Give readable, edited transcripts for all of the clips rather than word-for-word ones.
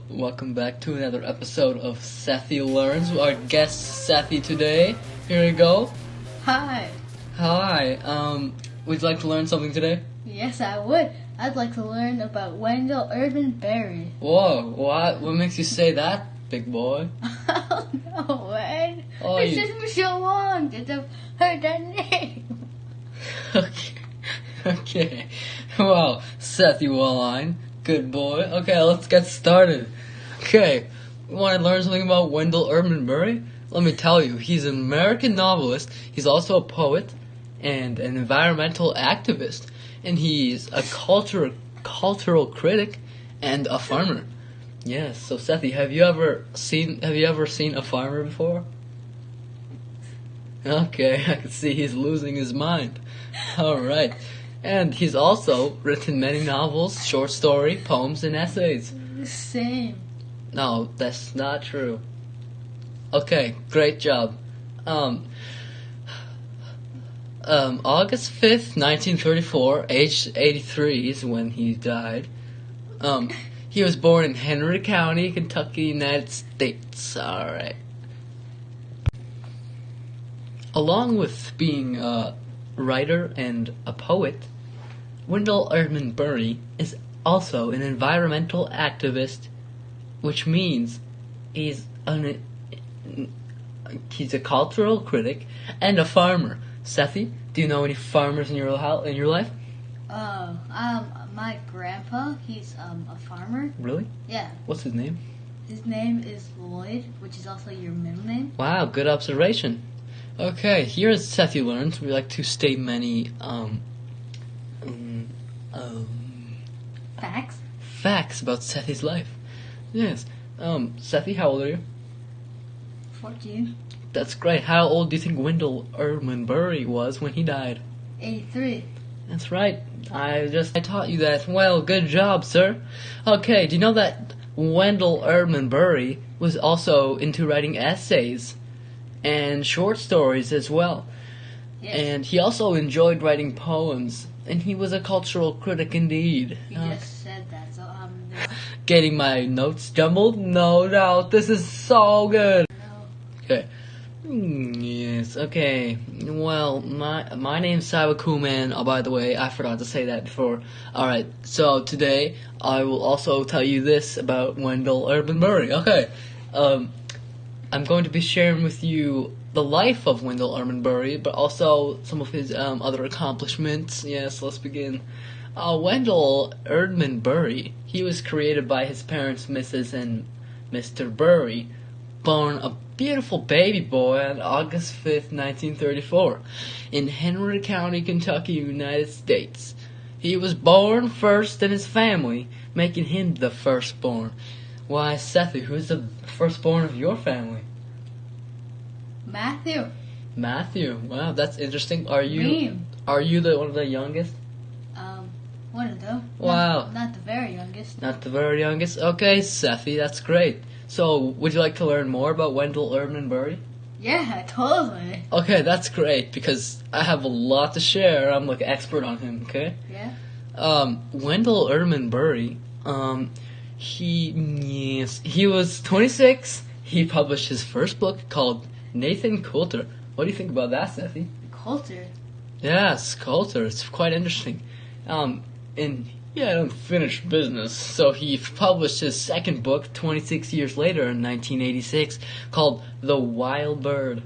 welcome back to another episode of Sethy Learns. Our guest Sethy today. Here we go. Hi. Hi. Would you like to learn something today? Yes, I would. I'd like to learn about Wendell Urban Berry. Whoa, what makes you say that, big boy? Oh, no, man. Oh, It's just been so long since I've heard that name. Okay. Well, Sethy Wellline, good boy. Okay, let's get started. Okay, you want to learn something about Wendell Urban Berry? Let me tell you, he's an American novelist. He's also a poet and an environmental activist, and he's a cultural critic and a farmer. Yes. So, Sethy, have you ever seen a farmer before? Okay, I can see he's losing his mind. All right. And he's also written many novels, short story, poems, and essays. Same. No, that's not true. Okay, great job. August 5th, 1934, age 83 is when he died. He was born in Henry County, Kentucky, United States. Alright. Along with being a writer and a poet, Wendell Urban Berry is also an environmental activist, which means he's a cultural critic and a farmer. Sethy, do you know any farmers in your life? My grandpa, he's a farmer. Really? Yeah. What's his name? His name is Lloyd, which is also your middle name. Wow, good observation. Okay, here at Sethy Learns, we like to state many facts about Sethy's life. Yes. Sethy, how old are you? 14. That's great. How old do you think Wendell Urban Berry was when he died? 83. That's right. I taught you that. Well, good job, sir. Okay, do you know that Wendell Urban Berry was also into writing essays and short stories as well? Yes. And he also enjoyed writing poems, and he was a cultural critic indeed. You just said that, so Getting my notes jumbled? No doubt. This is so good. no. Okay. Yes, okay. Well, my name's Sawakuman. Oh, by the way, I forgot to say that before. Alright, so today I will also tell you this about Wendell Urban Berry. Okay. I'm going to be sharing with you the life of Wendell Urban Berry, but also some of his other accomplishments. Yes, let's begin. Wendell Urban Berry, he was created by his parents, Mrs. and Mr. Berry, born a beautiful baby boy on August 5th, 1934, in Henry County, Kentucky, United States. He was born first in his family, making him the firstborn. Why, Sethy, who's the firstborn of your family? Matthew. Matthew. Wow, that's interesting. Are you Me. one of the youngest? One of them. Wow. Not the very youngest. Not the very youngest? Okay, Sethy, that's great. So, would you like to learn more about Wendell Urban Berry? Yeah, totally. Okay, that's great, because I have a lot to share. I'm like an expert on him, okay? Yeah. Wendell Urban Berry, he was 26. He published his first book called Nathan Coulter. What do you think about that, Sethy? Coulter. Yes, Coulter. It's quite interesting. And he had unfinished business, so he published his second book 26 years later in 1986 called The Wild Bird.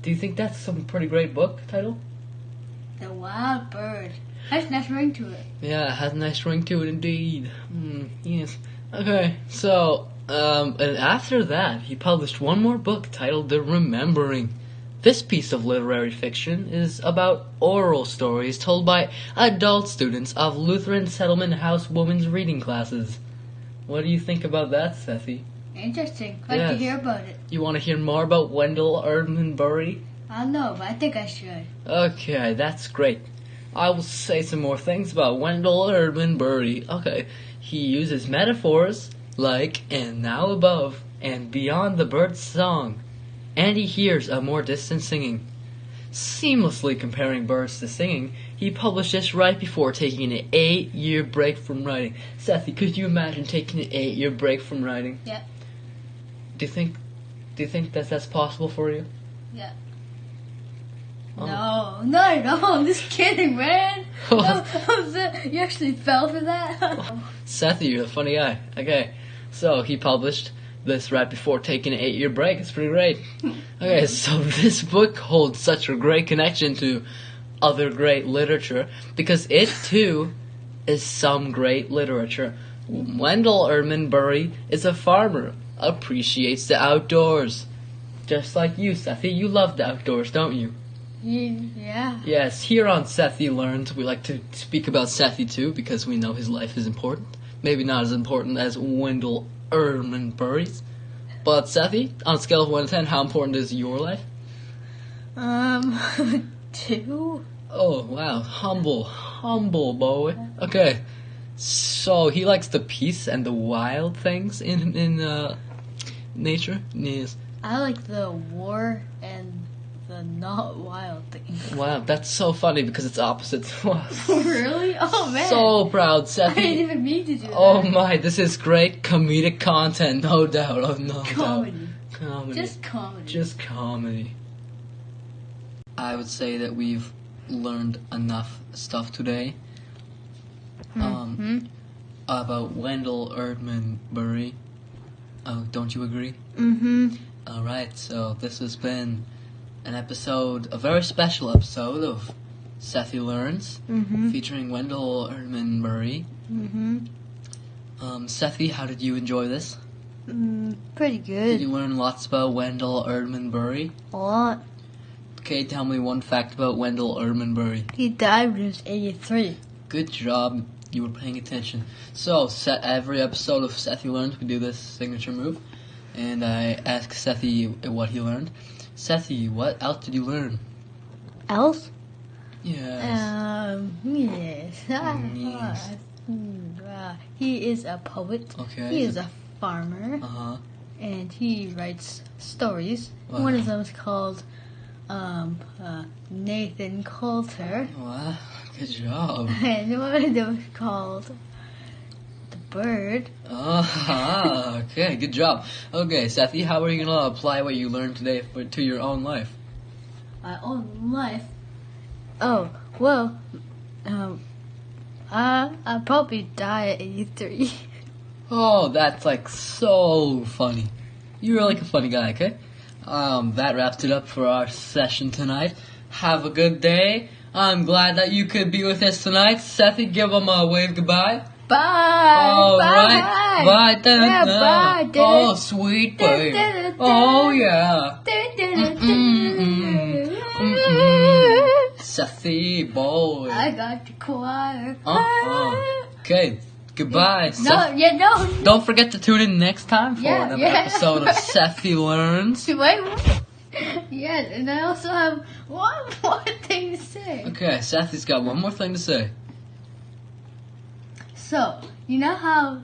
Do you think that's some pretty great book title? The Wild Bird. Has a nice ring to it. Yeah, it has a nice ring to it indeed. Yes. Okay, so, and after that, he published one more book titled The Remembering. This piece of literary fiction is about oral stories told by adult students of Lutheran Settlement House women's reading classes. What do you think about that, Sethy? Interesting. Glad to hear about it. You want to hear more about Wendell Urban Berry? I don't know, but I think I should. Okay, that's great. I will say some more things about Wendell Urban Berry. Okay, he uses metaphors like "and now above" and "beyond the bird's song," and he hears a more distant singing. seamlessly comparing birds to singing, he published this right before taking an 8-year break from writing. Sethy, could you imagine taking an 8-year break from writing? Yeah. Do you think that's possible for you? Yeah. Oh. No, not at all. I'm just kidding, man. No, you actually fell for that? Sethy, you're a funny guy. Okay, so he published this right before taking an 8-year break. It's pretty great. Okay, so this book holds such a great connection to other great literature because it too is some great literature. Wendell Urban Bury is a farmer, appreciates the outdoors. Just like you, Sethy, you love the outdoors, don't you? Yeah. Yes, here on Sethy Learns, we like to speak about Sethy too because we know his life is important. Maybe not as important as Wendell Urban Bury's. But Sethy, on a scale of 1 to 10, how important is your life? 2. Oh, wow. Humble boy. Okay. So, he likes the peace and the wild things in nature? Yes. I like the war and the not wild thing. Wow, that's so funny because it's opposite to us. Really? Oh, man. So proud, I didn't Sethy. even mean to do that. Oh my, this is great comedic content, no doubt. Oh, no Comedy. doubt. Comedy. Just comedy. Just comedy. I would say that we've learned enough stuff today about Wendell Urban Bury. Oh, don't you agree? Mm-hmm. Alright, so this has been a very special episode of Sethy Learns, featuring Wendell Urban Bury. Sethy, how did you enjoy this? Pretty Did good. you learn lots about Wendell Urban Bury? A lot. Okay, tell me one fact about Wendell Urban Bury. He died when he was 83. Good job, you were paying attention. So, every episode of Sethy Learns, we do this signature move, and I ask Sethy what he learned. Sethy, what else did you learn? Else? Yes. Yes. Yes. He is a poet. Okay. He is a farmer. Uh-huh. And he writes stories. Wow. One of them is called Nathan Coulter. Wow, good job. And one of them is called The Bird. Okay, good job. Okay, Sethy, how are you going to apply what you learned today to your own life? My own life. Oh, well, I'll probably die at 83. Oh, that's like so funny. You're like a funny guy, okay? That wraps it up for our session tonight. Have a good day. I'm glad that you could be with us tonight. Sethy, give them a wave goodbye. Bye. All bye. right. Bye. Yeah, bye. Oh, sweet baby. Oh, yeah. Sethy boy. I got the choir. Okay, goodbye. No, no. Don't forget to tune in next time for another episode of Sethy Learns. Wait. Yeah, and I also have one more thing to say. Okay, Sethy's got one more thing to say. So, you know how,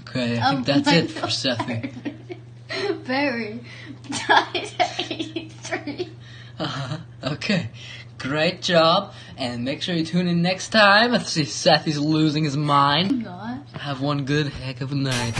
Okay, I think that's it for Sethy. Barry died at 83. Okay, great job, and make sure you tune in next time if Sethy's losing his mind. Not. Have one good heck of a night.